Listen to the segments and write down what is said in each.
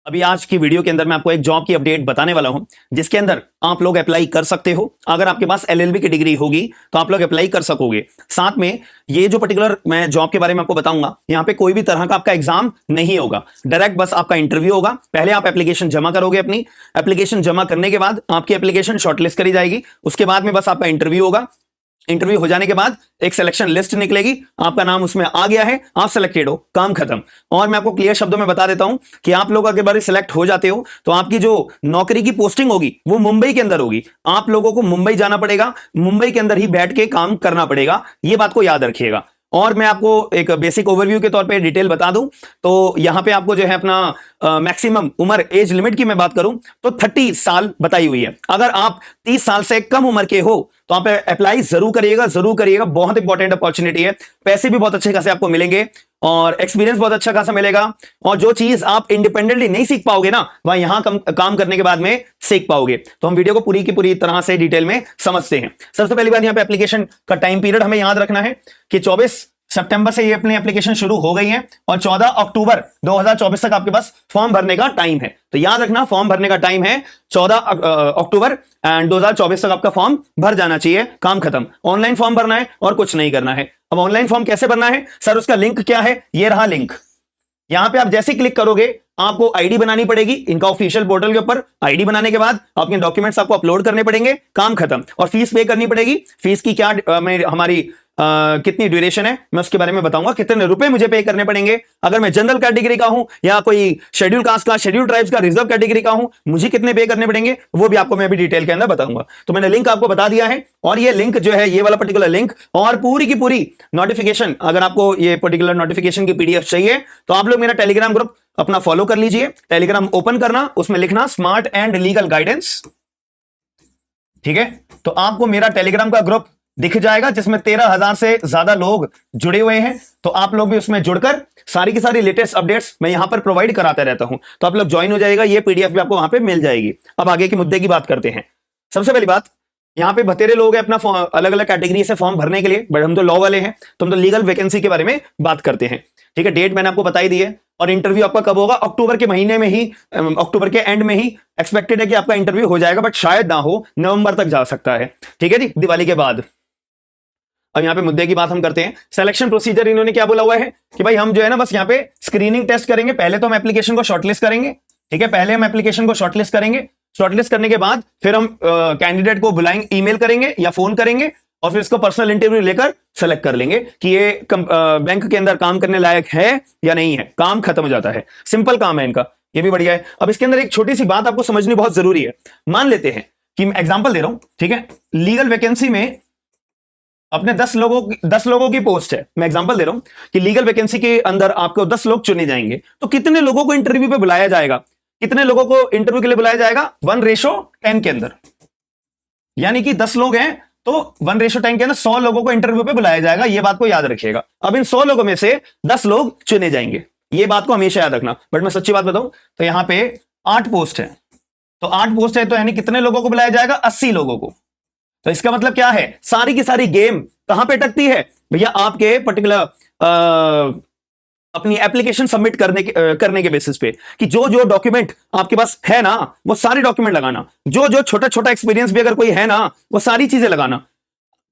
अभी आज की वीडियो के अंदर मैं आपको एक जॉब की अपडेट बताने वाला हूं जिसके अंदर आप लोग अप्लाई कर सकते हो। अगर आपके पास एलएलबी की डिग्री होगी तो आप लोग अप्लाई कर सकोगे। साथ में ये जो पर्टिकुलर मैं जॉब के बारे में आपको बताऊंगा, यहां पे कोई भी तरह का आपका एग्जाम नहीं होगा, डायरेक्ट बस आपका इंटरव्यू होगा। पहले आप एप्लीकेशन जमा करोगे, अपनी एप्लीकेशन जमा करने के बाद आपकी एप्लीकेशन शॉर्टलिस्ट करी जाएगी। उसके बाद में बस आपका इंटरव्यू होगा। इंटरव्यू हो जाने के बाद एक सिलेक्शन लिस्ट निकलेगी, आपका नाम उसमें आ गया है, आप सिलेक्टेड हो, काम खत्म। और मैं आपको क्लियर शब्दों में बता देता हूं कि आप लोग अगर बार सिलेक्ट हो जाते हो तो आपकी जो नौकरी की पोस्टिंग होगी वो मुंबई के अंदर होगी। आप लोगों को मुंबई जाना पड़ेगा, मुंबई के अंदर ही बैठ के काम करना पड़ेगा, ये बात को याद रखिएगा। और मैं आपको एक बेसिक ओवरव्यू के तौर पे डिटेल बता दूं तो यहां पे आपको जो है अपना मैक्सिमम उम्र एज लिमिट की मैं बात करूं तो 30 साल बताई हुई है। अगर आप 30 साल से कम उम्र के हो तो आप अप्लाई जरूर करिएगा, जरूर करिएगा। बहुत इंपॉर्टेंट अपॉर्चुनिटी है, पैसे भी बहुत अच्छे खासे आपको मिलेंगे और एक्सपीरियंस बहुत अच्छा खासा मिलेगा। और जो चीज आप इंडिपेंडेंटली नहीं सीख पाओगे ना, वह यहां काम करने के बाद में सीख पाओगे। तो हम वीडियो को पूरी की पूरी तरह से डिटेल में समझते हैं। सबसे पहली बात, यहां पे एप्लीकेशन का टाइम पीरियड हमें याद रखना है कि 24 सितंबर से ये अपनी एप्लीकेशन शुरू हो गई है और 14 अक्टूबर 2024 तक आपके पास फॉर्म भरने का टाइम है। तो याद रखना, फॉर्म भरने का टाइम है 14 अक्टूबर एंड 2024 तक आपका फॉर्म भर जाना चाहिए, काम खत्म। ऑनलाइन फॉर्म भरना है और कुछ नहीं करना है। अब ऑनलाइन फॉर्म कैसे भरना है सर, उसका लिंक क्या है? ये रहा लिंक। यहां पे आप जैसे क्लिक करोगे आपको आईडी बनानी पड़ेगी इनका ऑफिशियल पोर्टल के ऊपर। आईडी बनाने के बाद आपके डॉक्यूमेंट्स आपको अपलोड करने पड़ेंगे, काम खत्म। और फीस पे करनी पड़ेगी। फीस की क्या हमारी कितनी ड्यूरेशन है मैं उसके बारे में बताऊंगा, कितने रुपए मुझे पे करने पड़ेंगे। अगर मैं जनरल कैटेगरी का हूं या कोई शेड्यूल कास्ट का, शेड्यूल ट्राइब्स का, रिजर्व कैटेगरी का हूं, मुझे कितने पे करने पड़ेंगे वो भी आपको मैं अभी डिटेल के अंदर बताऊंगा। तो मैंने लिंक आपको बता दिया है और ये लिंक जो है, ये वाला पर्टिकुलर लिंक और पूरी की पूरी नोटिफिकेशन, अगर आपको ये पर्टिकुलर नोटिफिकेशन की पीडीएफ चाहिए तो आप लोग मेरा टेलीग्राम ग्रुप अपना फॉलो कर लीजिए। टेलीग्राम ओपन करना, उसमें लिखना स्मार्ट एंड लीगल गाइडेंस, ठीक है। तो आपको मेरा टेलीग्राम का ग्रुप दिख जाएगा जिसमें 13,000 से ज्यादा लोग जुड़े हुए हैं। तो आप लोग भी उसमें जुड़कर सारी की सारी लेटेस्ट अपडेट्स मैं यहां पर प्रोवाइड कराता रहता हूं, तो आप लोग ज्वाइन हो जाएगा। ये पीडीएफ भी आपको वहां पे मिल जाएगी। अब आगे के मुद्दे की बात करते हैं। सबसे पहली बात, यहां पे बतेरे लोग हैं अपना अलग अलग कैटेगरी से फॉर्म भरने के लिए, बट हम तो लॉ वाले हैं तो हम तो लीगल वैकेंसी के बारे में बात करते हैं, ठीक है। डेट मैंने आपको बताई दी है और इंटरव्यू आपका कब होगा? अक्टूबर के महीने में ही, अक्टूबर के एंड में ही एक्सपेक्टेड है कि आपका इंटरव्यू हो जाएगा, बट शायद ना हो, नवंबर तक जा सकता है, ठीक है जी, दिवाली के बाद। अब यहां पे मुद्दे की बात हम करते हैं। सिलेक्शन प्रोसीजर इन्होंने क्या बोला हुआ है कि भाई हम जो है ना बस यहां पे स्क्रीनिंग टेस्ट करेंगे। पहले तो हम एप्लीकेशन को शॉर्टलिस्ट करेंगे, ठीक है। पहले हम एप्लीकेशन को शॉर्टलिस्ट करेंगे, शॉर्टलिस्ट करने के बाद फिर हम कैंडिडेट को बुलाएंगे, ईमेल करेंगे या फोन करेंगे और फिर इसको पर्सनल इंटरव्यू लेकर सेलेक्ट कर लेंगे कि ये बैंक के अंदर काम करने लायक है या नहीं है। काम खत्म हो जाता है, सिंपल काम है इनका, ये भी बढ़िया है। अब इसके अंदर एक छोटी सी बात आपको समझनी बहुत जरूरी है। मान लेते हैं कि मैं एग्जाम्पल दे रहा हूं, ठीक है। लीगल वैकेंसी में अपने 10 लोगों की पोस्ट है। मैं एग्जांपल दे रहा हूं कि लीगल वैकेंसी के अंदर आपको 10 लोग चुने जाएंगे, तो कितने लोगों को इंटरव्यू पे बुलाया जाएगा? कितने लोगों को इंटरव्यू के लिए बुलाया जाएगा? 1:10 के अंदर। यानी कि 10 लोग हैं तो 1:10 के अंदर 100 लोगों को इंटरव्यू पे बुलाया जाएगा। यह बात को याद रखिएगा। अब इन 100 लोगों में से 10 लोग चुने जाएंगे, यह बात को हमेशा याद रखना। बट मैं सच्ची बात बताऊं तो यहां पे 8 पोस्ट है, तो 8 पोस्ट है तो यानी कितने लोगों को बुलाया जाएगा? 80 लोगों को। तो इसका मतलब क्या है? सारी की सारी गेम कहां पे अटकती है भैया? आपके पर्टिकुलर अपनी एप्लीकेशन सबमिट करने के बेसिस पे कि जो जो डॉक्यूमेंट आपके पास है ना वो सारे डॉक्यूमेंट लगाना, जो जो छोटा छोटा एक्सपीरियंस भी अगर कोई है ना वो सारी चीजें लगाना,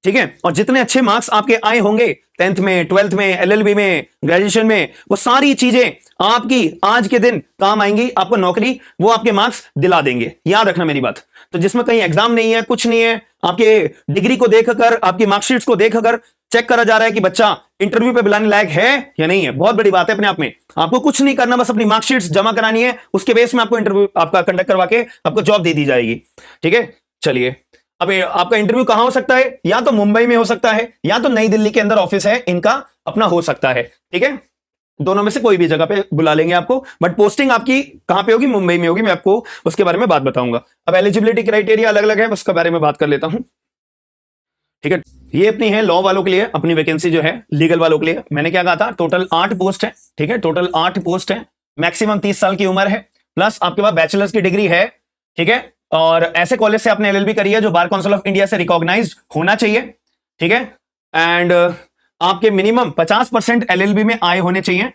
ठीक है। और जितने अच्छे मार्क्स आपके आए होंगे 10th में, 12th में, एलएलबी में, ग्रेजुएशन में, वो सारी चीजें आपकी आज के दिन काम आएंगी। आपको नौकरी वो आपके मार्क्स दिला देंगे, याद रखना मेरी बात। तो जिसमें कहीं एग्जाम नहीं है, कुछ नहीं है, आपके डिग्री को देखकर, आपकी मार्कशीट्स को देखकर चेक करा जा रहा है कि बच्चा इंटरव्यू पे बुलाने लायक है या नहीं है, बहुत बड़ी बात है अपने आप में। आपको कुछ नहीं करना, बस अपनी मार्कशीट्स जमा करानी है, उसके बेस में आपको इंटरव्यू आपका कंडक्ट करवा के आपको जॉब दे दी जाएगी, ठीक है। चलिए, अब आपका इंटरव्यू कहां हो सकता है? या तो मुंबई में हो सकता है या तो नई दिल्ली के अंदर ऑफिस है इनका अपना हो सकता है, ठीक है। दोनों में से कोई भी जगह पे बुला लेंगे आपको, बट पोस्टिंग आपकी कहां पे होगी? मुंबई में होगी। मैं आपको उसके बारे में बात बताऊंगा। अब एलिजिबिलिटी क्राइटेरिया अलग अलग है, उसके बारे में बात कर लेता हूं, ठीक है। ये अपनी है लॉ वालों के लिए अपनी वैकेंसी जो है, लीगल वालों के लिए मैंने क्या कहा था, टोटल 8 पोस्ट है, ठीक है। टोटल 8 पोस्ट है, मैक्सिमम 30 साल की उम्र है, प्लस आपके पास बैचलर्स की डिग्री है, ठीक है। और ऐसे कॉलेज से आपने एलएलबी करी है जो बार काउंसिल ऑफ इंडिया से रिकॉग्नाइज्ड होना चाहिए, ठीक है। एंड आपके मिनिमम 50% एलएलबी में आए होने चाहिए,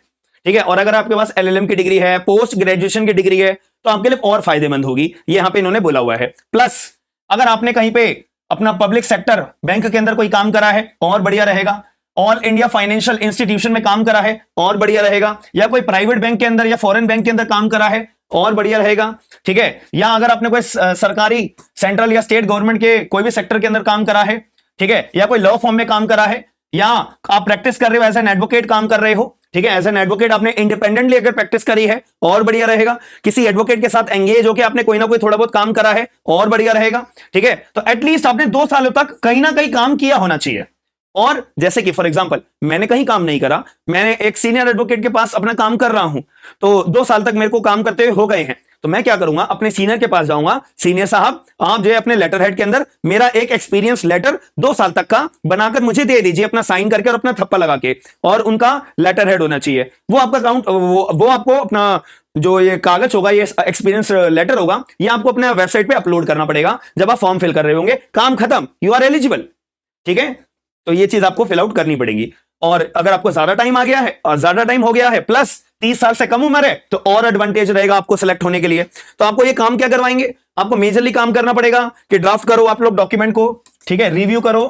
ठीक है। और अगर आपके पास एलएलएम की डिग्री है, पोस्ट ग्रेजुएशन की डिग्री है, तो आपके लिए और फायदेमंद होगी, ये यहां पे इन्होंने बोला हुआ है। प्लस अगर आपने कहीं पे अपना पब्लिक सेक्टर बैंक के अंदर कोई काम करा है और बढ़िया रहेगा, ऑल इंडिया फाइनेंशियल इंस्टीट्यूशन में काम करा है और बढ़िया रहेगा, या कोई प्राइवेट बैंक के अंदर या फॉरेन बैंक के अंदर काम करा है और बढ़िया रहेगा, ठीक है। या अगर आपने कोई सरकारी सेंट्रल या स्टेट गवर्नमेंट के कोई भी सेक्टर के अंदर काम करा है, ठीक है, या कोई लॉ फॉर्म में काम करा है, या आप प्रैक्टिस कर रहे हो एज एन एडवोकेट काम कर रहे हो, ठीक है, एज एन एडवोकेट आपने इंडिपेंडेंटली अगर प्रैक्टिस करी है और बढ़िया रहेगा, किसी एडवोकेट के साथ एंगेज होकर आपने कोई ना कोई थोड़ा बहुत काम करा है और बढ़िया रहेगा, ठीक है। तो एटलीस्ट आपने 2 सालों तक कहीं ना कहीं काम किया होना चाहिए। और जैसे कि फॉर एग्जांपल मैंने कहीं काम नहीं करा, मैंने एक सीनियर एडवोकेट के पास अपना काम कर रहा हूं, तो 2 साल तक मेरे को काम करते हुए हो गए हैं, तो मैं क्या करूंगा, अपने सीनियर के पास जाऊंगा, सीनियर साहब आप जो है अपने लेटर हेड के अंदर मेरा एक एक्सपीरियंस लेटर 2 साल तक का बनाकर मुझे दे दीजिए, अपना साइन करके और अपना थप्पा लगा के, और उनका लेटर हेड होना चाहिए। वो आपका अकाउंट वो आपको अपना जो ये कागज होगा, ये एक्सपीरियंस लेटर होगा, ये आपको अपने वेबसाइट पे अपलोड करना पड़ेगा जब आप फॉर्म फिल कर रहे होंगे। काम खत्म, यू आर एलिजिबल, ठीक है। तो ये चीज आपको फिल आउट करनी पड़ेगी। और अगर आपको ज्यादा टाइम आ गया है और ज्यादा टाइम हो गया है, प्लस 30 साल से कम उम्र है, तो और एडवांटेज रहेगा आपको सिलेक्ट होने के लिए। तो आपको ये काम क्या करवाएंगे, आपको मेजरली काम करना पड़ेगा कि ड्राफ्ट करो आप लोग डॉक्यूमेंट को, ठीक है, रिव्यू करो,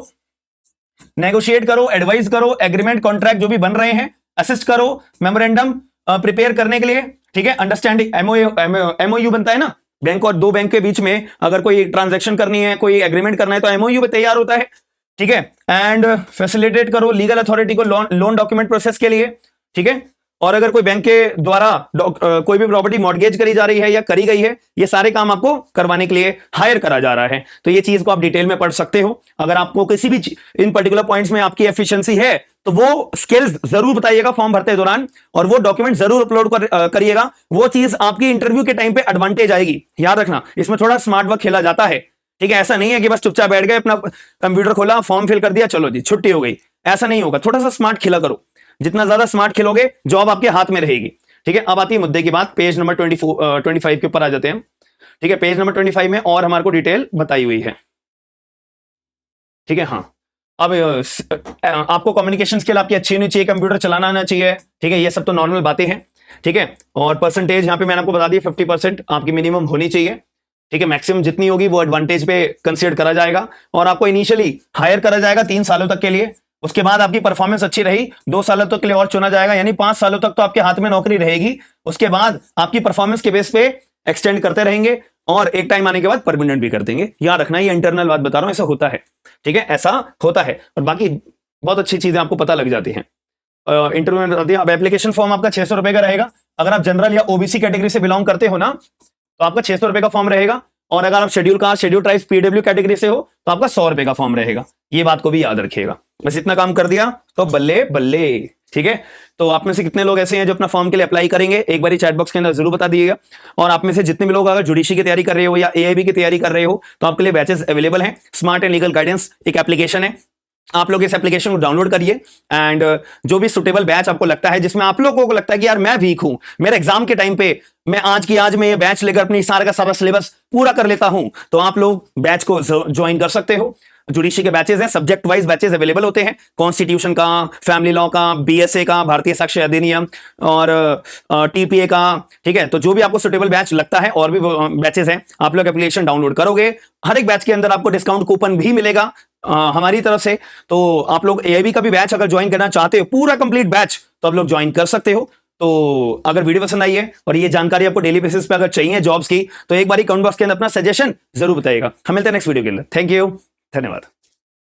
नेगोशिएट करो, एडवाइस करो, एग्रीमेंट कॉन्ट्रैक्ट जो भी बन रहे हैं असिस्ट करो, मेमोरेंडम प्रिपेयर करने के लिए, ठीक है, अंडरस्टैंडिंग एमओयू बनता है ना, बैंक और 2 बैंक के बीच में अगर कोई ट्रांजैक्शन करनी है, कोई एग्रीमेंट करना है, तो एमओयू पे तैयार होता है, ठीक है। एंड फैसिलिटेट करो लीगल अथॉरिटी को लोन डॉक्यूमेंट प्रोसेस के लिए, ठीक है। और अगर कोई बैंक के द्वारा कोई भी प्रॉपर्टी मॉर्गेज करी जा रही है या करी गई है, ये सारे काम आपको करवाने के लिए हायर करा जा रहा है। तो ये चीज को आप डिटेल में पढ़ सकते हो। अगर आपको किसी भी इन पर्टिकुलर पॉइंट्स में आपकी एफिशिएंसी है, तो वो स्किल्स जरूर बताइएगा फॉर्म भरते दौरान, और वो डॉक्यूमेंट जरूर अपलोड करिएगा। वो चीज आपकी इंटरव्यू के टाइम पे एडवांटेज आएगी। याद रखना, इसमें थोड़ा स्मार्ट वर्क खेला जाता है, ठीक है। ऐसा नहीं है कि बस चुपचाप बैठ गए, अपना कंप्यूटर खोला, फॉर्म फिल कर दिया, चलो जी छुट्टी हो गई, ऐसा नहीं होगा। थोड़ा सा स्मार्ट खेला करो, जितना ज्यादा स्मार्ट खेलोगे जॉब आपके हाथ में रहेगी, ठीक है। अब आती है मुद्दे की बात, पेज नंबर 25 के ऊपर आ जाते हैं, ठीक है। पेज नंबर 25 में और हमारे को डिटेल बताई हुई है, ठीक है। हाँ, अब आपको कम्युनिकेशन स्किल आपकी अच्छी होनी चाहिए, कंप्यूटर चलाना आना चाहिए, ठीक है, ये सब तो नॉर्मल बातें हैं, ठीक है। और परसेंटेज यहाँ पे मैंने आपको बता दिया 50% आपकी मिनिमम होनी चाहिए, ठीक है। मैक्सिमम जितनी होगी वो एडवांटेज पे कंसीडर करा जाएगा, और आपको इनिशियली हायर करा जाएगा 3 सालों तक के लिए। उसके बाद आपकी परफॉर्मेंस अच्छी रही 2 सालों तक के लिए और चुना जाएगा, यानी 5 सालों तक तो आपके हाथ में नौकरी रहेगी। उसके बाद आपकी परफॉर्मेंस के बेस पे एक्सटेंड करते रहेंगे, और एक टाइम आने के बाद परमानेंट भी कर देंगे। याद रखना, ये इंटरनल बात बता रहा हूं, ऐसा होता है, ठीक है, ऐसा होता है। और बाकी बहुत अच्छी चीजें आपको पता लग जाती हैं इंटरव्यू में। अब एप्लीकेशन फॉर्म आपका 600 रुपए का रहेगा। अगर आप जनरल या ओबीसी कैटेगरी से बिलोंग करते हो ना, तो आपका 600 रुपए का फॉर्म रहेगा। और अगर आप schedule caste, schedule tribes, PW category से हो, तो आपका 100 रुपए का फॉर्म रहेगा। ये बात को भी याद रखिएगा। बस इतना काम कर दिया तो बल्ले बल्ले, ठीक है। तो आप में से कितने लोग ऐसे हैं जो अपना फॉर्म के लिए अप्लाई करेंगे, एक बार चैट बॉक्स के अंदर जरूर बता दीजिएगा। और आप में से जितने भी लोग अगर जुडिशरी की तैयारी कर रहे हो या एआईबी की तैयारी कर रहे हो, तो आपके लिए बैचेस अवेलेबल हैं। स्मार्ट एंड लीगल गाइडेंस एक एप्लीकेशन है, आप लोग इस एप्लीकेशन को डाउनलोड करिए, एंड जो भी सुटेबल बैच आपको लगता है, जिसमें आप लोगों को लगता है कि यार मैं वीक हूं, मेरे एग्जाम के टाइम पे मैं आज में ये बैच लेकर अपनी सारा का सारा सिलेबस पूरा कर लेता हूं, तो आप लोग बैच को ज्वाइन कर सकते हो। जुडिशरी के बैचेस हैं, सब्जेक्ट वाइज बैचेस अवेलेबल होते हैं, कॉन्स्टिट्यूशन का, फैमिली लॉ का, बीएसए का, भारतीय साक्ष्य अधिनियम, और टीपीए का, ठीक है। तो जो भी आपको सुटेबल बैच लगता है, और भी बैचेस हैं, आप लोग एप्लीकेशन डाउनलोड करोगे, हर एक बैच के अंदर आपको डिस्काउंट कूपन भी मिलेगा हमारी तरफ से। तो आप लोग एआईबी का भी बैच अगर ज्वाइन करना चाहते हो, पूरा कंप्लीट बैच, तो आप लोग ज्वाइन कर सकते हो। तो अगर वीडियो पसंद आई है और ये जानकारी आपको डेली बेसिस पे अगर चाहिए जॉब्स की, तो एक बार कमेंट बॉक्स के अंदर अपना सजेशन जरूर बताइएगा। हम मिलते हैं नेक्स्ट वीडियो के अंदर। थैंक यू, धन्यवाद।